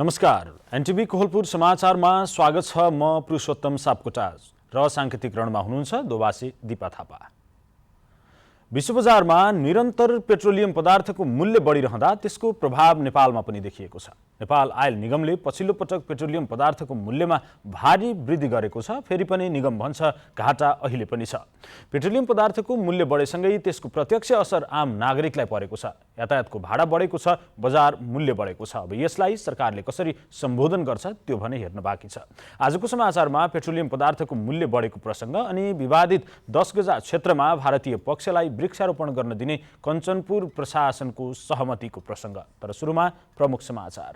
नमस्कार, एनटिभी कोहलपुर समाचारमा स्वागत छ। म पुरुषोत्तम सापकोटा र सांकेतिक रणमा हुनुहुन्छ दोवासी दिपा थापा। विश्व बजारमा निरन्तर पेट्रोलियम पदार्थको मूल्य बढिरहँदा त्यसको प्रभाव नेपालमा पनि देखिएको छ। नेपाल आयल निगमले पछिल्लो पटक पेट्रोलियम पदार्थको मूल्यमा भारी वृद्धि गरेको छ। फेरि पनि निगम भन्छ घाटा अहिले पनि छ। पेट्रोलियम पदार्थको मूल्य बढेसँगै त्यसको प्रत्यक्ष असर आम नागरिकलाई परेको छ। यातायातको भाडा बढेको छ, बजार मूल्य बढेको छ। अब यसलाई सरकारले कसरी सम्बोधन गर्छ त्यो भने हेर्न बाँकी छ। आजको समाचारमा पेट्रोलियम पदार्थको मूल्य बढेको प्रसङ्ग अनि विवादित 10 गजा क्षेत्रमा भारतीय पक्षलाई वृक्षारोपण गर्न दिने कञ्चनपुर प्रशासनको सहमतिको प्रसङ्ग। तर सुरुमा प्रमुख समाचार।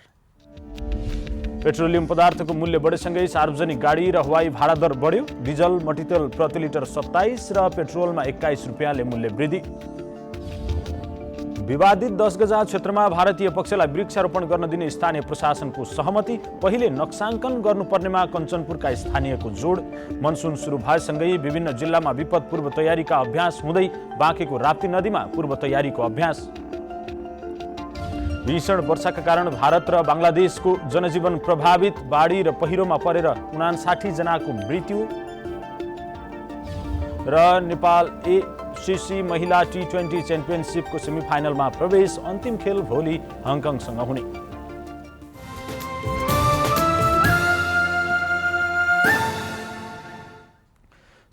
पेट्रोलियम पदार्थको मूल्य बढेसँगै सार्वजनिक गाडी र हवाई भाडा दर बढ्यो। डिजल मटितेल प्रति लिटर 27 र पेट्रोलमा 21 रुपियाँले मूल्य वृद्धि। विवादित 10 गजा क्षेत्रमा भारतीय पक्षलाई वृक्षारोपण गर्न दिने स्थानीय प्रशासनको सहमति। पहिले नक्साङ्कन गर्नुपर्नेमा कञ्चनपुरका स्थानीयको जोड। मनसुन सुरु भएसँगै विभिन्न जिल्लामा विपद पूर्व तयारीका अभ्यास हुँदै बाँकेको राप्ती नदीमा पूर्व तयारीको अभ्यास। भीषण वर्षाका कारण भारत र बङ्गलादेशको जनजीवन प्रभावित। बाढी र पहिरोमा परेर 59 जनाको मृत्यु। र नेपाल एसिसी महिला T20 च्याम्पियनसिपको सेमिफाइनलमा प्रवेश। अन्तिम खेल भोलि हङकङसँग हुने।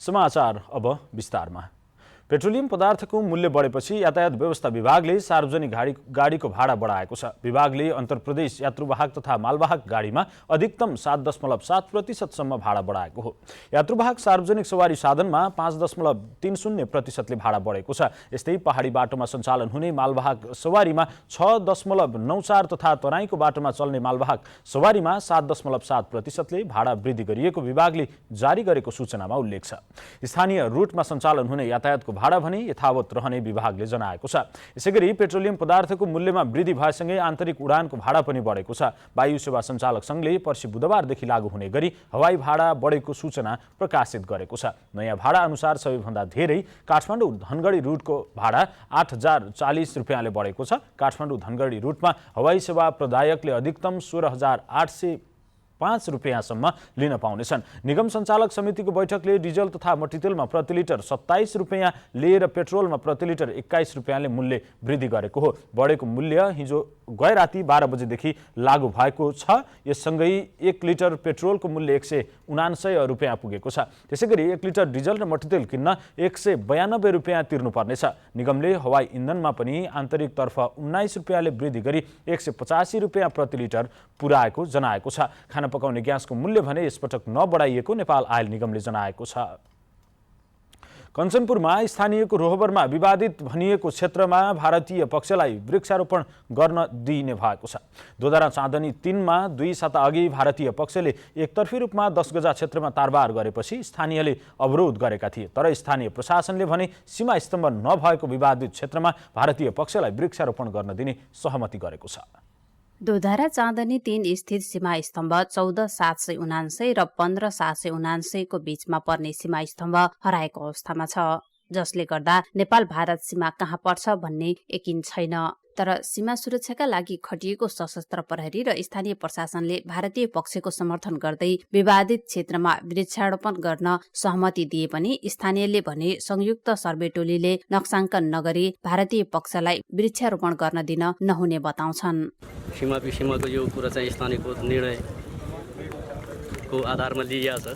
समाचार अब विस्तारमा। पेट्रोलियम पदार्थको मूल्य बढेपछि यातायात व्यवस्था विभागले सार्वजनिक गाडीको भाडा बढाएको छ। विभागले अन्तर्प्रदेश यात्रुवाहक तथा मालवाहक गाडीमा अधिकतम 7.7% भाडा बढाएको हो। यात्रुवाहक सार्वजनिक सवारी साधनमा 5.30% भाडा बढेको छ। यस्तै पहाडी बाटोमा सञ्चालन हुने मालवाहक सवारीमा 6.94 तथा तराईको बाटोमा चल्ने मालवाहक सवारीमा 7.7% भाडा वृद्धि गरिएको विभागले जारी गरेको सूचनामा उल्लेख छ। स्थानीय रुटमा सञ्चालन हुने यातायातको भाडा भने यथावत रहने विभागले जनाएको छ। यसैगरी पेट्रोलियम पदार्थको मूल्यमा वृद्धि भएसँगै आन्तरिक उडानको भाडा पनि बढेको छ। वायु सेवा सञ्चालक सङ्घले पर्सि बुधबारदेखि लागू हुने गरी हवाई भाडा बढेको सूचना प्रकाशित गरेको छ। नयाँ भाडा अनुसार सबैभन्दा धेरै काठमाडौँ धनगढी रुटको भाडा 8,040 रुपियाँले बढेको छ। काठमाडौँ धनगढी रुटमा हवाई सेवा प्रदायकले अधिकतम 16,805 रुपियाँसम्म लिन पाउनेछन्। निगम सञ्चालक समितिको बैठकले डिजल तथा मटितेलमा प्रति लिटर 27 रुपियाँ लिएर पेट्रोलमा प्रति लिटर 21 रुपियाँले मूल्य वृद्धि गरेको हो। बढेको मूल्य हिजो गए राति 12 बजेदेखि लागू भएको छ। यससँगै 1 लिटर पेट्रोलको मूल्य 179 रुपियाँ पुगेको छ। त्यसैगरी 1 लिटर डिजल र मटितेल किन्न 192 रुपियाँ तिर्नुपर्नेछ। निगमले हवाई इन्धनमा पनि आन्तरिकतर्फ 19 रुपियाँले वृद्धि गरी 185 रुपियाँ प्रति लिटर पुर्याएको जनाएको छ। खाना पकाउने ग्यासको मूल्य भने यसपटक नबढाइएको नेपाल आयल निगमले जनाएको छ। कञ्चनपुरमा स्थानीयको रोहबरमा विवादित भनिएको क्षेत्रमा भारतीय पक्षलाई वृक्षारोपण गर्न दिइने भएको छ। दोधारा चाँदनी 3 मा 2 साता अघि भारतीय पक्षले एकतर्फी रूपमा 10 गजा क्षेत्रमा तारबार गरेपछि स्थानीयले अवरोध गरेका थिए। तर स्थानीय प्रशासनले भने सीमा स्तम्भ नभएको विवादित क्षेत्रमा भारतीय पक्षलाई वृक्षारोपण गर्न दिने सहमति गरेको छ। दोधारा चाँदनी 3 स्थित सीमा स्तम्भ 14,779 र 15,779 को बीचमा पर्ने सीमा स्तम्भ हराएको अवस्थामा छ, जसले गर्दा नेपाल भारत सीमा कहाँ पर्छ भन्ने यकिन छैन। तर सीमा सुरक्षाका लागि खटिएको सशस्त्र प्रहरी र स्थानीय प्रशासनले भारतीय पक्षको समर्थन गर्दै विवादित क्षेत्रमा वृक्षारोपण गर्न सहमति दिए पनि स्थानीयले भने संयुक्त सर्वे टोलीले नक्साङ्कन नगरी भारतीय पक्षलाई वृक्षारोपण गर्न दिन नहुने बताउँछन्। सीमा विषयमाको यो कुरा चाहिँ स्थानीयको निर्णयको आधारमा लिइएको छ।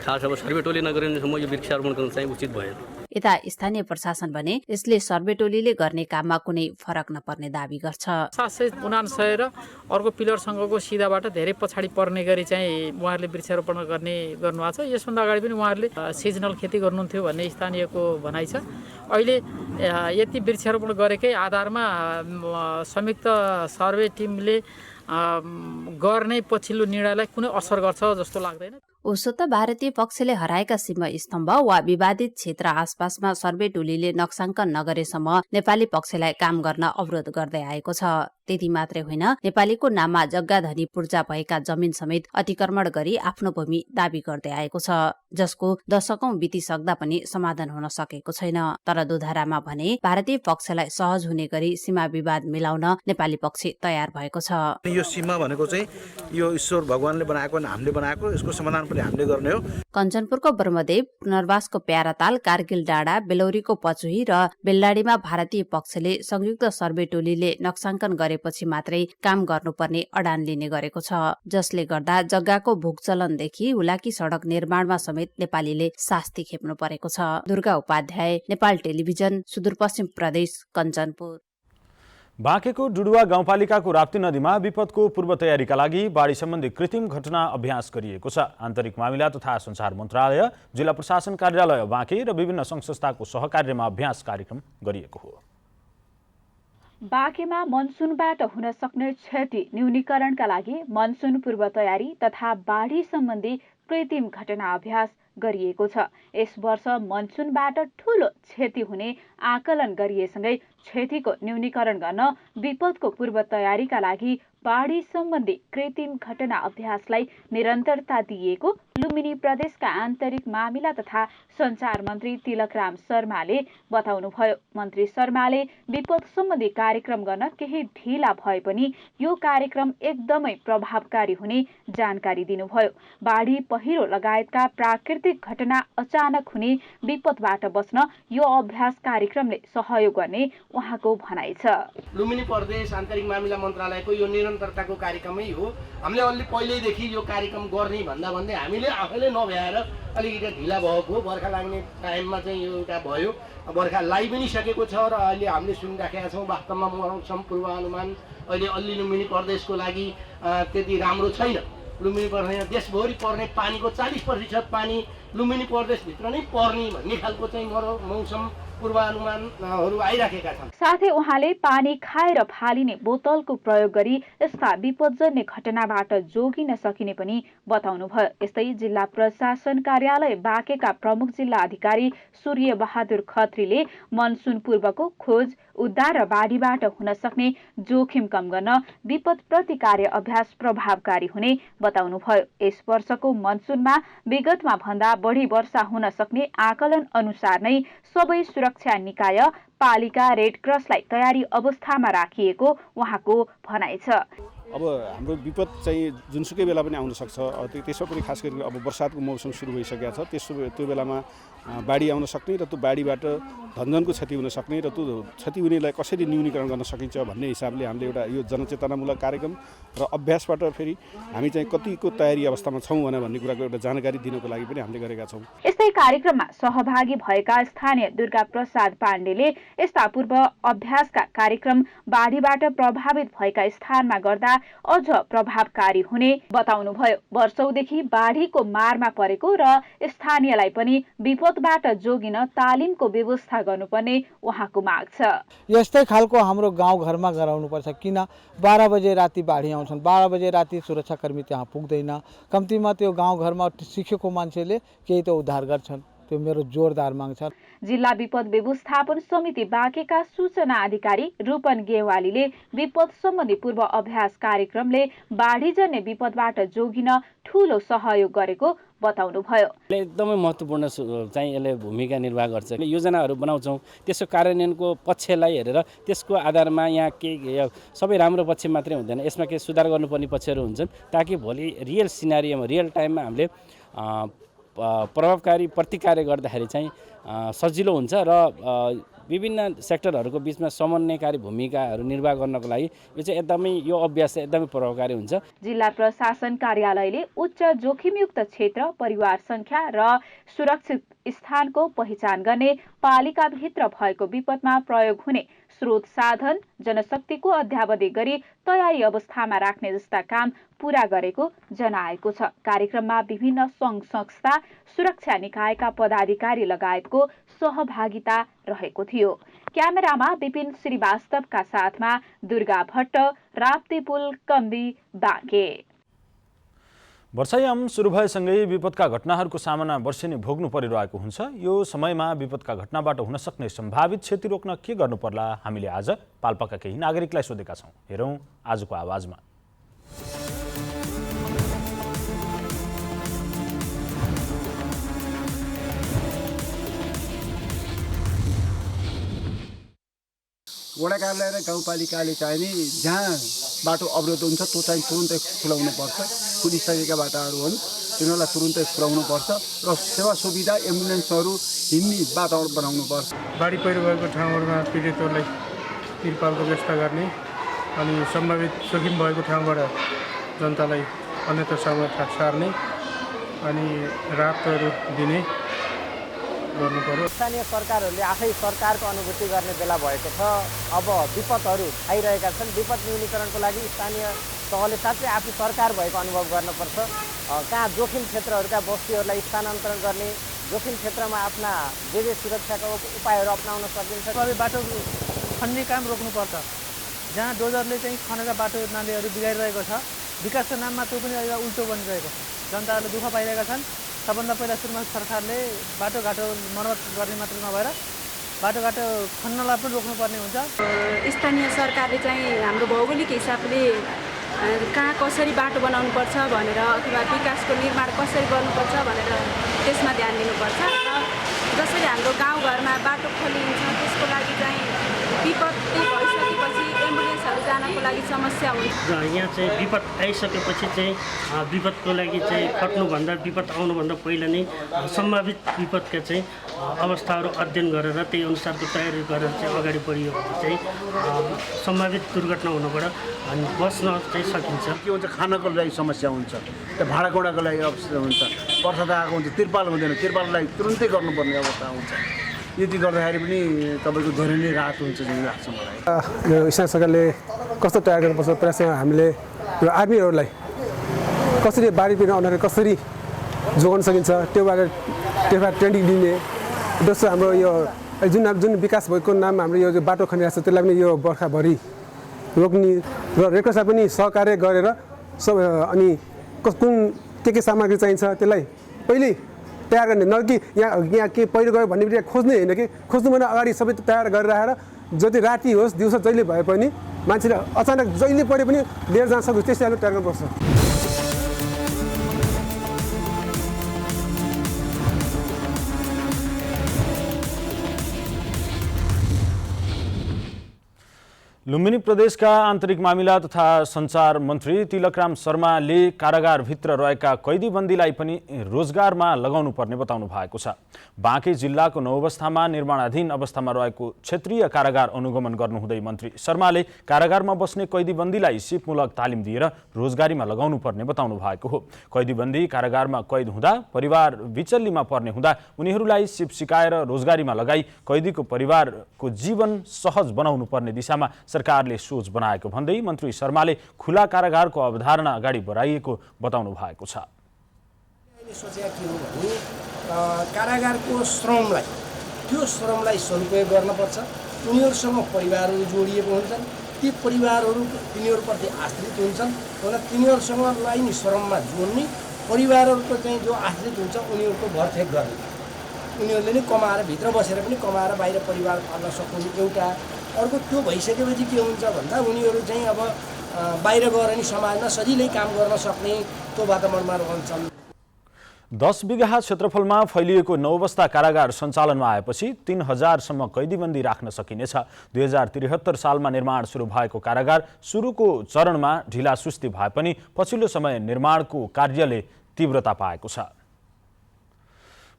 खास अब सर्वे टोली नगरिनेसम्म यो वृक्षारोपण गर्न चाहिँ उचित भएन। यता स्थानीय प्रशासन भने यसले सर्वे टोलीले गर्ने काममा कुनै फरक नपर्ने दावी गर्छ। 779 र अर्को पिलरसँगको सिधाबाट धेरै पछाडि पर्ने गरी चाहिँ उहाँहरूले वृक्षारोपण गर्नुभएको छ। यसभन्दा अगाडि पनि उहाँहरूले सिजनल खेती गर्नुहुन्थ्यो भन्ने स्थानीयको भनाइ छ। अहिले यति वृक्षारोपण गरेकै आधारमा संयुक्त सर्वे टिमले गर्ने पछिल्लो निर्णयलाई कुनै असर गर्छ जस्तो लाग्दैन। उसो त भारतीय पक्षले हराएका सीमा स्तम्भ वा विवादित क्षेत्र आसपासमा सर्वे टोलीले नक्साङ्कन नगरेसम्म नेपाली पक्षलाई काम गर्न अवरोध गर्दै आएको छ। त्यति मात्रै होइन, नेपालीको नाममा जग्गा धनी पूर्जा भएका जमिन समेत अतिक्रमण गरी आफ्नो भूमि दाबी गर्दै आएको छ, जसको दशकौं बितिसक्दा पनि समाधान हुन सकेको छैन। तर दोधारामा भने भारतीय पक्षलाई सहज हुने गरी सीमा विवाद मिलाउन नेपाली पक्ष तयार भएको छ। यो सीमा भनेको चाहिँ यो ईश्वर भगवानले बनाएको, हामीले बनाएको, यसको समाधान पनि हामीले गर्ने हो। कञ्चनपुरको ब्रह्मदेव, पुनर्वासको प्याराताल, कारगिल डाँडा, बेलौरीको पचुही र बेल्लाडीमा भारतीय पक्षले संयुक्त सर्वे टोलीले नक्साङ्कन गरेपछि मात्रै काम गर्नुपर्ने अडान लिने गरेको छ, जसले गर्दा जग्गाको भूचलनदेखि हुलाकी सड़क निर्माणमा समेत नेपालीले शास्ति खेप्नु परेको छ। दुर्गा उपाध्याय, नेपाल टेलिभिजन, सुदूरपश्चिम प्रदेश, कञ्चनपुर। बाँकेको डुडुवा गाउँपालिकाको राप्ती नदीमा विपदको पूर्व तयारीका लागि बाढी सम्बन्धी कृत्रिम घटना अभ्यास गरिएको छ। आन्तरिक मामिला तथा सञ्चार मन्त्रालय, जिल्ला प्रशासन कार्यालय बाँके र विभिन्न संस्थाको सहकार्यमा अभ्यास कार्यक्रम गरिएको हो। बाँकेमा मनसुनबाट हुन सक्ने क्षति न्यूनीकरणका लागि मनसुन पूर्व तयारी तथा बाढी सम्बन्धी कृत्रिम घटना अभ्यास गरिएको छ। यस वर्ष मनसुनबाट ठूलो क्षति हुने आकलन गरिएसँगै क्षतिको न्यूनीकरण गर्न विपदको पूर्व तयारीका लागि बाढी सम्बन्धी कृत्रिम घटना अभ्यासलाई निरन्तरता दिएको लुम्बिनी प्रदेशका आन्तरिक मामिला तथा सञ्चार मन्त्री तिलकराम शर्माले बताउनुभयो। मन्त्री शर्माले विपद सम्बन्धी कार्यक्रम गर्न केही ढिला भए पनि यो कार्यक्रम एकदमै प्रभावकारी हुने जानकारी दिनुभयो। बाढी, पहिरो लगायतका प्राकृतिक घटना अचानक हुने विपदबाट बच्न यो अभ्यास कार्यक्रमले सहयोग गर्ने उहाँको भनाइ छ। लुम्बिनी प्रदेश आन्तरिक मामिला मन्त्रालयको यो निरन्तरताको कार्यक्रमै हो। हामीले अलि पहिल्यैदेखि यो कार्यक्रम गर्ने भन्दा भन्दै हामीले आफैले नभ्याएर अलिकति ढिला भएको, बर्खा लाग्ने टाइममा चाहिँ यो एउटा भयो। बर्खा लागि पनि सकेको छ र अहिले हामीले सुनिराखेका छौँ। वास्तवमा मौसम पूर्वानुमान अहिले अलि लुम्बिनी प्रदेशको लागि त्यति राम्रो छैन। लुम्बिनी प्रदेश देशभरि पर्ने पानीको 40% पानी लुम्बिनी प्रदेशभित्र नै पर्ने भन्ने खालको चाहिँ मौसम पूर्वानुमानहरू आइराखेका छन्। साथै उहाँले पानी खाएर फालिने बोतलको प्रयोग गरी यस्ता विपदजन्य घटनाबाट जोगिन सकिने पनि बताउनुभयो। यस्तै जिल्ला प्रशासन कार्यालय बाँकेका प्रमुख जिल्ला अधिकारी सूर्य बहादुर खत्रीले मनसुन पूर्वको खोज, उद्धार र बाढीबाट हुन सक्ने जोखिम कम गर्न विपद प्रतिकार अभ्यास प्रभावकारी हुने बताउनुभयो। यस वर्षको मनसुनमा विगतमा भन्दा बढी वर्षा हुन सक्ने आकलन अनुसार नै सबै सुरक्षा निकाय, पालिका, रेड क्रसलाई तयारी अवस्थामा राखिएको उहाँको भनाइ छ। अब हाम्रो विपद चाहिँ जुनसुकै बेला पनि आउन सक्छ। त्यसमा पनि खास गरी अब बर्सातको मौसम सुरु भइसकेको छ। त्यो बेलामा बाढी आउन सक्ने र त्यो बाढीबाट धनजनको क्षति हुन सक्ने र त्यो क्षति हुनेलाई कसरी न्यूनीकरण गर्न सकिन्छ भन्ने हिसाबले हामीले एउटा यो जनचेतनामूलक कार्यक्रम र अभ्यासबाट फेरि हामी चाहिँ कतिको तयारी अवस्थामा छौँ भन्ने कुराको एउटा जानकारी दिनको लागि पनि हामीले गरेका छौँ। यस्तै कार्यक्रममा सहभागी भएका स्थानीय दुर्गा प्रसाद पाण्डेले यस्ता पूर्व अभ्यासका कार्यक्रम बाढीबाट प्रभावित भएका स्थानमा गर्दा अझ प्रभावकारी हुने बताउनुभयो। वर्षौंदेखि बाढीको मारमा परेको र स्थानीयलाई पनि विपदबाट जोगिन तालिमको व्यवस्था गर्नुपर्ने उहाँको माग छ। यस्तै खालको हाम्रो गाउँघरमा गराउनुपर्छ। किन 12 बजे राति बाढी आउँछन्, 12 बजे राति सुरक्षाकर्मी त्यहाँ पुग्दैन। कम्तीमा त्यो गाउँघरमा सिकेको मान्छेले केही त उद्धार गर्छन्। त्यो मेरो जोरदार माग छ। जिल्ला विपद व्यवस्थापन समिति बाँकेका सूचना अधिकारी रूपन गेवालीले विपद सम्बन्धी पूर्व अभ्यास कार्यक्रमले बाढीजन्य विपदबाट जोगिन ठूलो सहयोग गरेको बताउनुभयो। एकदमै महत्त्वपूर्ण चाहिँ यसले भूमिका निर्वाह गर्छ। योजनाहरू बनाउँछौँ, त्यसको कार्यान्वयनको पक्षलाई हेरेर त्यसको आधारमा यहाँ के सबै राम्रो पक्ष मात्रै हुँदैन, यसमा के सुधार गर्नुपर्ने पक्षहरू हुन्छन्, ताकि भोलि रियल सिनारियोमा रियल टाइममा हामीले प्रभावकारी प्रतिकार गर्दाखेरि चाहिँ सजिलो हुन्छ र विभिन्न सेक्टरहरूको बिचमा समन्वयकारी भूमिकाहरू निर्वाह गर्नको लागि यो चाहिँ एकदमै यो अभ्यास चाहिँ एकदमै प्रभावकारी हुन्छ। जिल्ला प्रशासन कार्यालयले उच्च जोखिमयुक्त क्षेत्र, परिवार संख्या र सुरक्षित स्थानको पहिचान गर्ने, पालिकाभित्र भएको विपदमा प्रयोग हुने स्रोत साधन, जनशक्तिको अध्यावधि गरी तयारी अवस्थामा राख्ने जस्ता काम पूरा गरेको जनाएको छ। कार्यक्रममा विभिन्न सङ्घ संस्था, सुरक्षा निकायका पदाधिकारी लगायतको सहभागिता रहेको थियो। क्यामेरामा विपिन श्रीवास्तवका साथमा दुर्गा भट्ट, राप्ती पुल, कम्बी, बाँके। वर्षायाम सुरु भएसँगै विपदका घटनाहरूको सामना वर्षेनी भोग्नु परिरहेको हुन्छ। यो समयमा विपदका घटनाबाट हुन सक्ने सम्भावित क्षति रोक्न के गर्नु पर्ला हामीले आज पाल्पाका केही नागरिकलाई सोधेका छौँ। हेरौँ आजको आवाजमा। वडा कार्यालय र गाउँपालिकाले चाहिँ नि जहाँ बाटो अवरोध हुन्छ त्यो चाहिँ तुरुन्तै खुलाउनु पर्छ। खुलिसकेका बाटाहरू हुन् तिनीहरूलाई तुरुन्तै खुलाउनु पर्छ र सेवा सुविधा एम्बुलेन्सहरू हिँड्ने वातावरण बनाउनु पर्छ। बाढी पहिरो भएको ठाउँहरूमा पीडितहरूलाई तिरपालको व्यवस्था गर्ने अनि सम्भावित जोखिम भएको ठाउँबाट जनतालाई अन्यत्र ठाउँमा सार्ने अनि राहतहरू दिने गर्नु पर्यो। स्थानीय सरकारहरूले आफै सरकारको अनुभूति गर्ने बेला भएको छ। अब विपदहरू आइरहेका छन्। विपद न्यूनीकरणको लागि स्थानीय तहले साँच्चै आफू सरकार भएको अनुभव गर्नुपर्छ। कहाँ जोखिम क्षेत्रहरूका बस्तीहरूलाई स्थानान्तरण गर्ने, जोखिम क्षेत्रमा आफ्ना जे सुरक्षाका उपायहरू अप्नाउन सकिन्छ। अब बाटो खन्ने काम रोक्नुपर्छ। जहाँ डोजरले चाहिँ खनेर बाटो नालीहरू बिगारिरहेको छ, विकासको नाममा त्यो पनि अहिले उल्टो बनिरहेको छ। जनताहरूले दुःख पाइरहेका छन्। सबभन्दा पहिला सुरुमा सरकारले बाटोघाटो मर्मत गर्ने मात्र नभएर बाटोघाटो खन्नलाई पनि रोक्नुपर्ने हुन्छ। स्थानीय सरकारले चाहिँ हाम्रो भौगोलिक हिसाबले कहाँ कसरी बाटो बनाउनुपर्छ भनेर अथवा विकासको निर्माण कसरी गर्नुपर्छ भनेर त्यसमा ध्यान दिनुपर्छ। र जसरी हाम्रो गाउँघरमा बाटो खोलिन्छ त्यसको लागि चाहिँ विपत्ति भइसकेपछि एम्बुलेन्सहरू जानको लागि समस्या हुन्छ। यहाँ चाहिँ विपद आइसकेपछि चाहिँ विपदको लागि चाहिँ खट्नुभन्दा विपद आउनुभन्दा पहिला नै सम्भावित विपदका चाहिँ अवस्थाहरू अध्ययन गरेर त्यही अनुसारको तयारी गरेर चाहिँ अगाडि बढियो भने चाहिँ सम्भावित दुर्घटना हुनबाट अनि बस्न चाहिँ सकिन्छ। के हुन्छ खानको लागि समस्या हुन्छ, त्यो भाँडाकुँडाको लागि अवस्था हुन्छ, वर्षा आएको हुन्छ तिरपाल हुँदैन, तिरपाललाई तुरुन्तै गर्नुपर्ने अवस्था हुन्छ। यति गर्दाखेरि पनि तपाईँको धेरै नै राहत हुन्छ जस्तो लाग्छ मलाई। यो स्थानीय सरकारले कस्तो तयार गर्नुपर्छ प्रयासमा हामीले यो आर्मीहरूलाई कसरी बाढी पहिरो आउँदाखेरि कसरी जोगाउन सकिन्छ त्यसबाट ट्रेनिङ दिने। दोस्रो हाम्रो यो जुन विकास भएको नाममा हाम्रो यो बाटो खनिरहेको छ त्यसलाई पनि यो बर्खाभरि रोक्ने र रेडक्रसलाई पनि सहकार्य गरेर सब अनि कुन के सामग्री चाहिन्छ त्यसलाई पहिल्यै तयार गर्ने, न कि यहाँ के पहिरो गयो भन्ने बित्तिकै खोज्ने होइन कि खोज्नु भने अगाडि सबै तयार गरेर राखेर जति राति होस् दिउँसो जहिले भए पनि मान्छेले अचानक जहिले पऱ्यो पनि लिएर जान सक्छ त्यस्तै खालको तयार गर्नुपर्छ। लुम्बिनी प्रदेशका आन्तरिक मामिला तथा सञ्चार मन्त्री तिलकराम शर्माले कारागारभित्र रहेका कैदीबन्दीलाई पनि रोजगारमा लगाउनु पर्ने बताउनु भएको छ। बाँके जिल्लाको 9 अवस्थामा निर्माणाधीन अवस्थामा रहेको क्षेत्रीय कारागार अनुगमन गर्नुहुँदै मन्त्री शर्माले कारागारमा बस्ने कैदीबन्दीलाई सिपमूलक तालिम दिएर रोजगारीमा लगाउनु पर्ने बताउनु भएको हो। कैदीबन्दी कारागारमा कैद हुँदा परिवार विचल्लीमा पर्ने हुँदा उनीहरूलाई सिप सिकाएर रोजगारीमा लगाई कैदीको परिवारको जीवन सहज बनाउनु पर्ने दिशामा सरकारले सोच बनाएको भन्दै मन्त्री शर्माले खुला कारागारको अवधारणा अगाडि बढाइएको बताउनु भएको छ। सोचेका के हो भने कारागारको त्यो श्रमलाई सदुपयोग गर्नुपर्छ। उनीहरूसँग परिवारहरू जोडिएको हुन्छन्, ती परिवारहरू तिनीहरूप्रति आश्रित हुन्छन् र तिनीहरूसँगलाई नि श्रममा जोड्ने, परिवारहरूको चाहिँ जो आश्रित हुन्छ उनीहरूको भरथेक गर्ने, उनीहरूले नै कमाएर भित्र बसेर पनि कमाएर बाहिर परिवार पाल्न सक्ने एउटा। अर्को त्यो भइसकेपछि के हुन्छ भन्दा उनीहरू चाहिँ अब बाहिर गएर नि समाजमा सजिलै काम गर्न सक्ने त्यो वातावरणमा रहन्छन्। 10 बिघा क्षेत्रफलमा फैलिएको 9 अवस्था कारागार सञ्चालनमा आएपछि 3000 सम्म कैदीबन्दी राख्न सकिनेछ। 2073 सालमा निर्माण सुरु भएको कारागार सुरुको चरणमा ढिलासुस्ती भए पनि पछिल्लो समय निर्माणको कार्यले तीव्रता पाएको छ।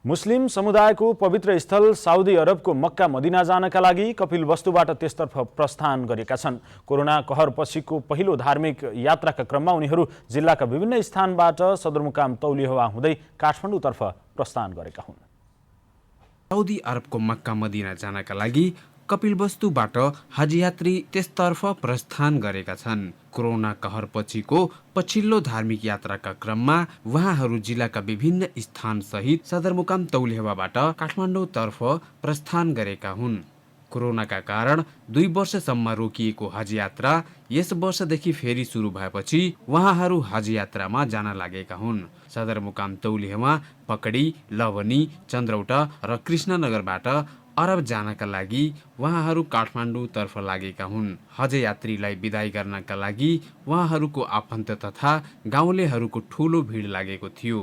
मुस्लिम समुदायको पवित्र स्थल साउदी अरबको मक्का मदिना जानका लागि कपिलवस्तुबाट त्यसतर्फ प्रस्थान गरेका छन्। कोरोना कहर पछिको पहिलो धार्मिक यात्राका क्रममा उनीहरू जिल्लाका विभिन्न स्थानबाट सदरमुकाम तौलिहवा हुँदै काठमाडौँतर्फ प्रस्थान गरेका हुन्। साउदी अरबको मक्का मदिना जानका लागि कपिलवस्तुबाट हजयात्री त्यसतर्फ प्रस्थान गरेका छन्। कोरोना कहर पछिको पछिल्लो धार्मिक यात्राका क्रममा उहाँहरू जिल्लाका विभिन्न स्थान सहित सदरमुकाम तौलिहवाबाट काठमाडौँतर्फ प्रस्थान गरेका हुन्। कोरोनाका कारण 2 वर्षसम्म रोकिएको हज यात्रा यस वर्षदेखि फेरि सुरु भएपछि उहाँहरू हज यात्रामा जान लागेका हुन्। सदरमुकाम तौलियामा पकडी, लवनी, चन्द्रौटा र कृष्णनगरबाट अरब जानका लागि उहाँहरू काठमाडौँतर्फ लागेका हुन्। हज यात्रीलाई बिदाई गर्नका लागि उहाँहरूको आफन्त तथा गाउँलेहरूको ठूलो भिड लागेको थियो।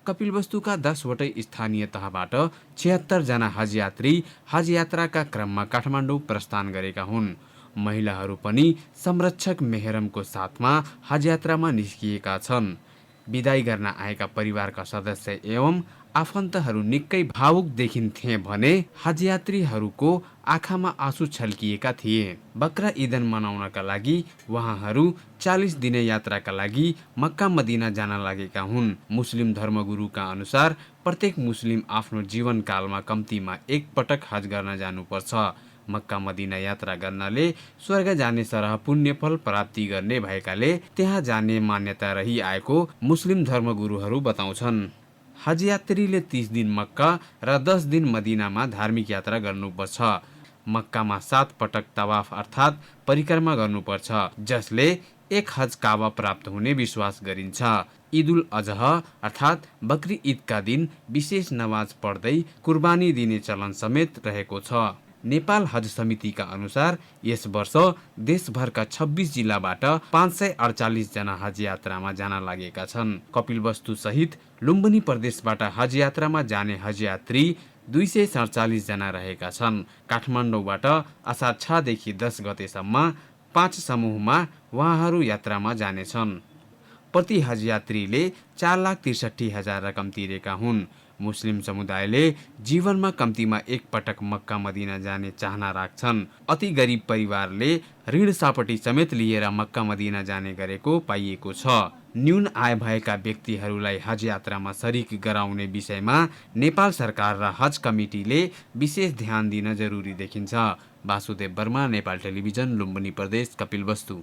कपिलवस्तुका 10वटै स्थानीय तहबाट 76 जना हज यात्री हज यात्राका क्रममा काठमाडौँ प्रस्थान गरेका हुन्। महिलाहरू पनि संरक्षक मेहरमको साथमा हज यात्रामा निस्किएका छन्। बिदाई गर्न आएका परिवारका सदस्य एवं आफन्तहरू निकै भावुक देखिन्थे भने हज यात्रीहरूको आँखामा आँसु छल्किएका थिए। बकरा ईदन मनाउनका लागि उहाँहरू 40 दिने यात्राका लागि मक्का मदिना जान लागेका हुन्। मुस्लिम धर्मगुरुका अनुसार प्रत्येक मुस्लिम आफ्नो जीवनकालमा कम्तीमा 1 पटक हज गर्न जानुपर्छ। मक्का मदिना यात्रा गर्नाले स्वर्ग जाने सरह पुण्यफल प्राप्ति गर्ने भएकाले त्यहाँ जाने मान्यता रहिआएको मुस्लिम धर्मगुरुहरू बताउँछन्। हज यात्रीले 30 दिन मक्का र 10 दिन मदिनामा धार्मिक यात्रा गर्नुपर्छ। मक्कामा 7 पटक तवाफ अर्थात् परिक्रमा गर्नुपर्छ, जसले 1 हज काबा प्राप्त हुने विश्वास गरिन्छ। ईद उल अजहा अर्थात् बकरी ईदका दिन विशेष नमाज पढ्दै कुर्बानी दिने चलन समेत रहेको छ। नेपाल हज समितिका अनुसार यस वर्ष देशभरका 26 जिल्लाबाट 548 जना हज यात्रामा जान लागेका छन्। कपिलवस्तु सहित लुम्बिनी प्रदेशबाट हज यात्रामा जाने हज यात्री 247 जना रहेका छन्। काठमाडौँबाट असार 6 देखि 10 गतेसम्म 5 समूहमा उहाँहरू यात्रामा जानेछन्। प्रति हज यात्रीले 4,63,000 रकम तिरेका हुन्। मुस्लिम समुदायले जीवनमा कम्तीमा 1 पटक मक्का मदिना जाने चाहना राख्छन्। अति गरिब परिवारले ऋण सापटी समेत लिएर मक्का मदिना जाने गरेको पाइएको छ। न्यून आय भएका व्यक्तिहरूलाई हज यात्रामा सरिक गराउने विषयमा नेपाल सरकार र हज कमिटीले विशेष ध्यान दिन जरुरी देखिन्छ। वासुदेव वर्मा, नेपाल टेलिभिजन, लुम्बिनी प्रदेश, कपिलवस्तु।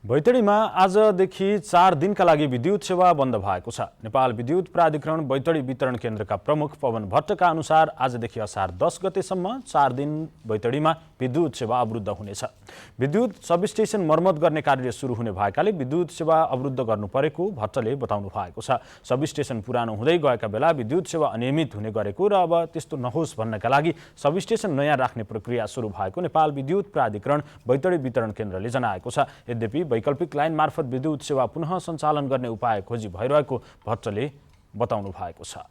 बैतडीमा आजदेखि 4 दिनका लागि विद्युत सेवा बन्द भएको छ। नेपाल विद्युत प्राधिकरण बैतडी वितरण केन्द्रका प्रमुख पवन भट्टका अनुसार आजदेखि असार 10 गतेसम्म 4 दिन बैतडीमा विद्युत सेवा अवरुद्ध हुनेछ। विद्युत सबस्टेसन मर्मत गर्ने कार्य सुरु हुने भएकाले विद्युत सेवा अवरुद्ध गर्नु परेको भट्टले बताउनु भएको छ। सबस्टेसन पुरानो हुँदै गएका बेला विद्युत सेवा अनियमित हुने गरेको र अब त्यस्तो नहोस् भन्नका लागि सबस्टेसन नयाँ राख्ने प्रक्रिया सुरु भएको नेपाल विद्युत प्राधिकरण बैतडी वितरण केन्द्रले जनाएको छ। यद्यपि वैकल्पिक लाइन मार्फत विद्युत सेवा पुनः सञ्चालन गर्ने उपाय खोजी भइरहेको भट्टले बताउनु भएको छ।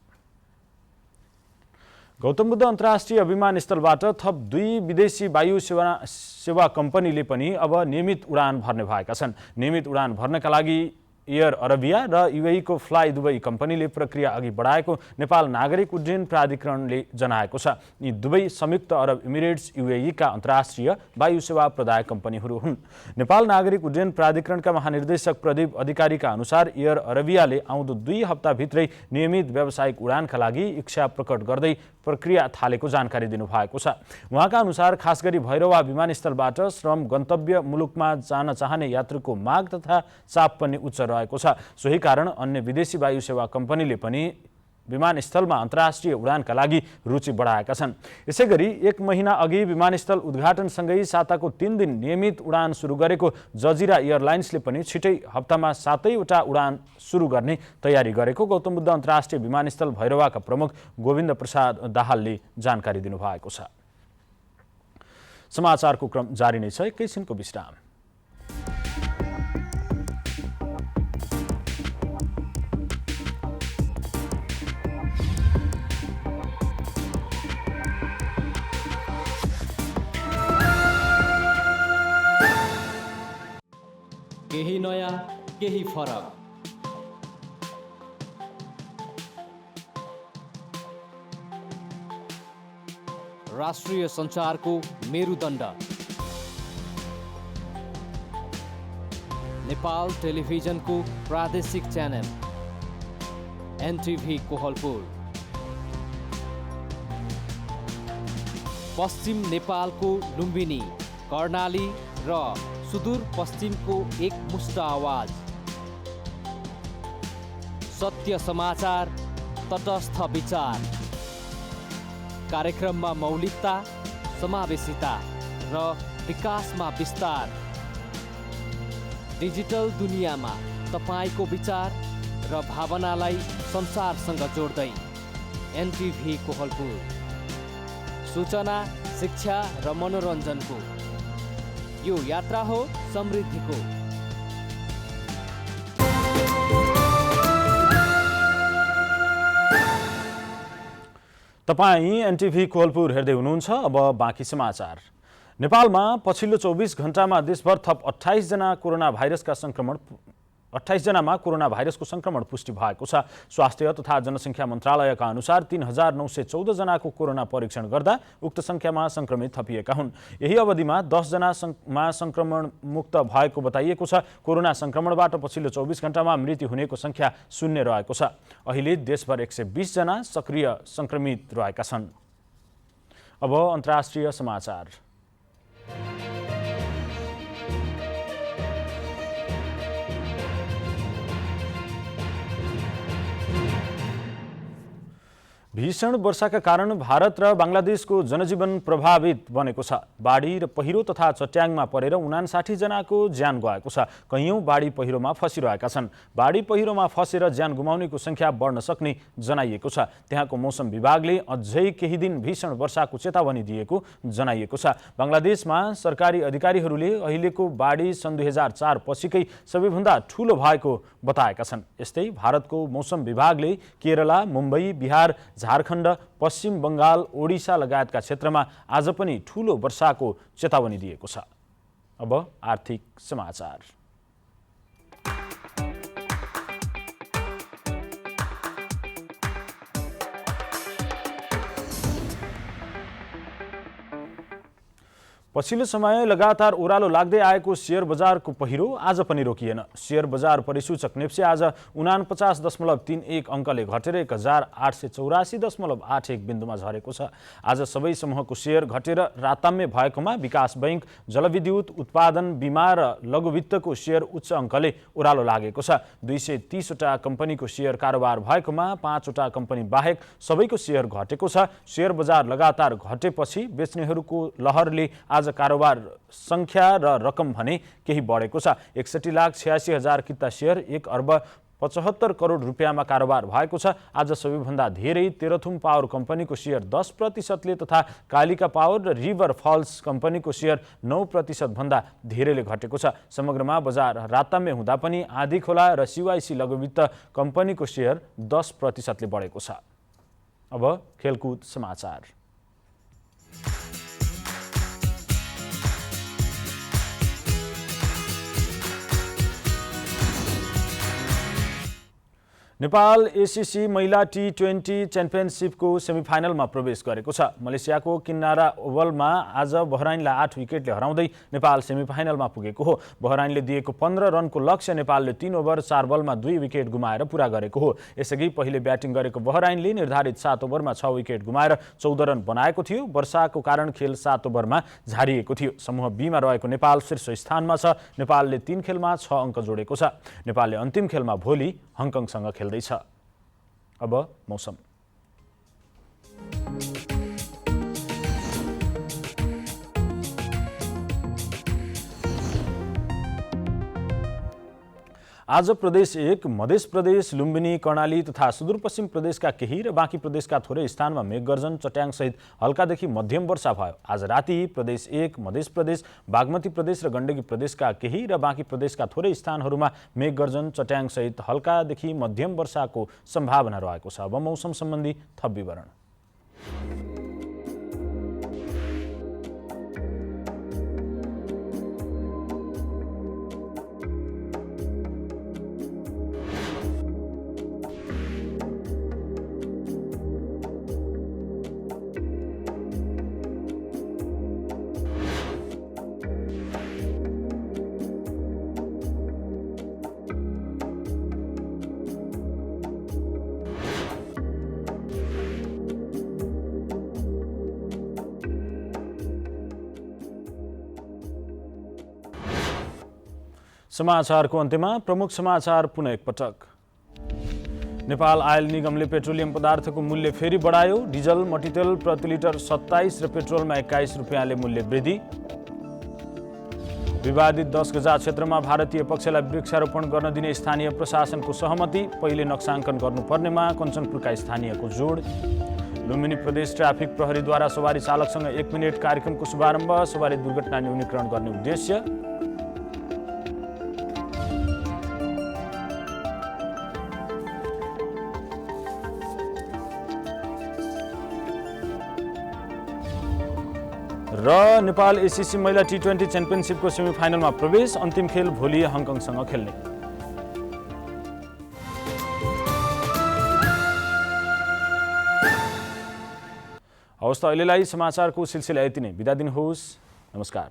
गौतम बुद्ध अन्तर्राष्ट्रिय विमानस्थलबाट थप 2 विदेशी वायु सेवा कम्पनीले पनि अब नियमित उडान भर्ने भएका छन्। नियमित उडान भर्नका लागि एयर अरबिया र यूएई को फ्लाइ दुबई कम्पनीले प्रक्रिया अघि बढाएको नेपाल नागरिक उड्डयन प्राधिकरणले जनाएको छ। यी दुवै संयुक्त अरब इमिरेट्स यूएई का अन्तर्राष्ट्रिय वायु सेवा प्रदायक कम्पनीहरू हुन्। नेपाल नागरिक उड्डयन प्राधिकरणका महानिर्देशक प्रदीप अधिकारीका अनुसार एयर अरबियाले आउँदो 2 हप्ताभित्रै नियमित व्यावसायिक उडानका लागि इच्छा प्रकट गर्दै प्रक्रिया थालेको जानकारी दिनुभएको छ। उहाँका अनुसार खास गरी भैरवा विमानस्थलबाट श्रम गन्तव्य मुलुकमा जान चाहने यात्रुको माग तथा चाप पनि उच्च रहेको छ। सोही कारण अन्य विदेशी वायु सेवा कम्पनीले पनि विमानस्थलमा अन्तर्राष्ट्रिय उडानका लागि रुचि बढाएका छन्। यसैगरी 1 महिना अघि विमानस्थल उद्घाटनसँगै साताको 3 दिन नियमित उडान सुरु गरेको जजिरा एयरलाइन्सले पनि छिटै हप्तामा 7 वटा उडान सुरु गर्ने तयारी गरेको गौतम बुद्ध अन्तर्राष्ट्रिय विमानस्थल भैरवाका प्रमुख गोविन्द प्रसाद दाहालले जानकारी दिनुभएको छ। समाचारको क्रम जारी नै छ, एकैछिनको विश्राम। केही नयाँ, केही फरक। राष्ट्रिय सञ्चारको मेरुदण्ड नेपाल टेलिभिजनको प्रादेशिक च्यानल एनटिभी कोहलपुर। पश्चिम नेपालको लुम्बिनी, कर्णाली र सुदूर पश्चिमको एकमुष्ट आवाज। सत्य समाचार, तटस्थ विचार। कार्यक्रममा मौलिकता समावेशिता र विकासमा विस्तार। डिजिटल दुनियाँमा तपाईको विचार र भावनालाई संसारसँग जोड्दै एनटिभी कोहलपुर। सूचना, शिक्षा र मनोरञ्जनको यो यात्रा हो समृद्धिको। तपाईँ एनटिभी कोहलपुर हेर्दै हुनुहुन्छ। अब बाँकी समाचार। नेपालमा पछिल्लो 24 घण्टामा देशभर थप 28 जनामा कोरोना भाइरसको संक्रमण पुष्टि भएको छ। स्वास्थ्य तथा जनसङ्ख्या मन्त्रालयका अनुसार 3914 जनाको कोरोना परीक्षण गर्दा उक्त संख्यामा संक्रमित थपिएका हुन्। यही अवधिमा 10 जनामा संक्रमण मुक्त भएको बताइएको छ। कोरोना संक्रमणबाट पछिल्लो 24 घण्टामा मृत्यु हुनेको संख्या 0 रहेको छ। अहिले देशभर 120 जना सक्रिय संक्रमित रहेका छन्। अब अन्तर्राष्ट्रिय समाचार। भीषण वर्षाका कारण भारत र बांग्लादेशको जनजीवन प्रभावित बनेको छ। बाढी र पहिरो तथा चट्याङमा परेर 59 जनाको ज्यान गएको छ। कैयौं बाढी पहिरोमा फसिरहेका छन्। बाढी पहिरोमा फसेर ज्यान गुमाउनेको संख्या बढ्न सक्ने जनाइएको छ। त्यहाँको मौसम विभागले अझै केही दिन भीषण वर्षाको चेतावनी दिएको जनाइएको छ। बांग्लादेशमा सरकारी अधिकारीहरूले अहिलेको बाढी सन् 2004 पछिकै सबैभन्दा ठूलो भएको बताएका छन्। यस्तै भारतको मौसम विभागले केरला, मुम्बई, बिहार, झारखण्ड, पश्चिम बंगाल, ओडिसा लगायतका क्षेत्रमा आज पनि ठूलो वर्षाको चेतावनी दिएको छ। अब आर्थिक समाचार। पछिल्लो समय लगातार ओह्रालो लाग्दै आएको शेयर बजारको पहिरो आज पनि रोकिएन। शेयर बजार परिसूचक नेप्से आज 49.31 अङ्कले घटेर 1884.81 बिन्दुमा झरेको छ। आज सबै समूहको शेयर घटेर राताम्य भएकोमा विकास बैंक, जलविद्युत उत्पादन, बीमा र लघुवित्तको शेयर उच्च अङ्कले ओह्रालो लागेको छ। 230 वटा कम्पनीको शेयर कारोबार भएकोमा 5 वटा कम्पनी बाहेक सबैको शेयर घटेको छ। शेयर बजार लगातार घटेपछि बेच्नेहरूको लहरले आज कारोबार संख्या र रकम भने केही बढेको छ। 61,86,000 किता शेयर 1 अर्ब 75 करोड रुपियाँमा कारोबार भएको छ। आज सबैभन्दा धेरै तेह्रथुम पावर कम्पनीको शेयर 10% तथा कालिका पावर र रिभर फल्स कम्पनीको शेयर 9% भन्दा धेरैले घटेको छ। समग्रमा बजार राताम्य हुँदा पनि आँधी खोला र सिवाइसी लघुवित्त कम्पनीको शेयर 10% ले बढेको छ। अब खेलकुद समाचार। नेपाल एसीसी महिला T20 च्याम्पियनसिपको सेमिफाइनलमा प्रवेश गरेको छ। मलेसियाको किन्नारा ओभलमा आज बहराइनलाई 8 विकेटले हराउँदै नेपाल सेमिफाइनलमा पुगेको हो। बहराइनले दिएको 15 रनको लक्ष्य नेपालले 3 ओभर 4 बलमा 2 विकेट गुमाएर पूरा गरेको हो। यसअघि पहिले ब्याटिङ गरेको बहराइनले निर्धारित 7 ओभरमा 6 विकेट गुमाएर 14 रन बनाएको थियो। वर्षाको कारण खेल 7 ओभरमा झारिएको थियो। समूह बीमा रहेको नेपाल शीर्ष स्थानमा छ। नेपालले 3 खेलमा 6 अङ्क जोडेको छ। नेपालले अन्तिम खेलमा भोलि हङकङसँग खेल्दैछ। अब मौसम। आज प्रदेश 1, मध्य प्रदेश, लुम्बिनी, कर्णाली तथा सुदूरपश्चिम प्रदेशका केही र बाँकी प्रदेशका थोरै स्थानमा मेघगर्जन, चट्याङसहित हल्कादेखि मध्यम वर्षा भयो। आज राति प्रदेश 1, मध्य प्रदेश, बागमती प्रदेश र गण्डकी प्रदेशका केही र बाँकी प्रदेशका थोरै स्थानहरूमा मेघगर्जन, चट्याङसहित हल्कादेखि मध्यम वर्षाको सम्भावना रहेको छ। अब मौसम सम्बन्धी थप विवरण। समाचारको अन्त्यमा प्रमुख समाचार पुनः एकपटक। नेपाल आयल निगमले पेट्रोलियम पदार्थको मूल्य फेरि बढायो। डिजल मट्टितेल प्रति लिटर 27 र पेट्रोलमा 21 रुपियाँले मूल्य वृद्धि। विवादित 10 गजा क्षेत्रमा भारतीय पक्षलाई वृक्षारोपण गर्न दिने स्थानीय प्रशासनको सहमति। पहिले नक्साङ्कन गर्नुपर्नेमा कञ्चनपुरका स्थानीयको जोड। लुम्बिनी प्रदेश ट्राफिक प्रहरीद्वारा सवारी चालकसँग 1 मिनेट कार्यक्रमको शुभारम्भ। सवारी दुर्घटना न्यूनीकरण गर्ने उद्देश्य। र नेपाल एसिसी महिला टी20 च्याम्पियनसिपको सेमिफाइनलमा प्रवेश। अन्तिम खेल भोलि हङकङसँग खेल्ने। हवस् त अहिलेलाई समाचारको सिलसिला यति नै। बिदा दिनुहोस्। नमस्कार।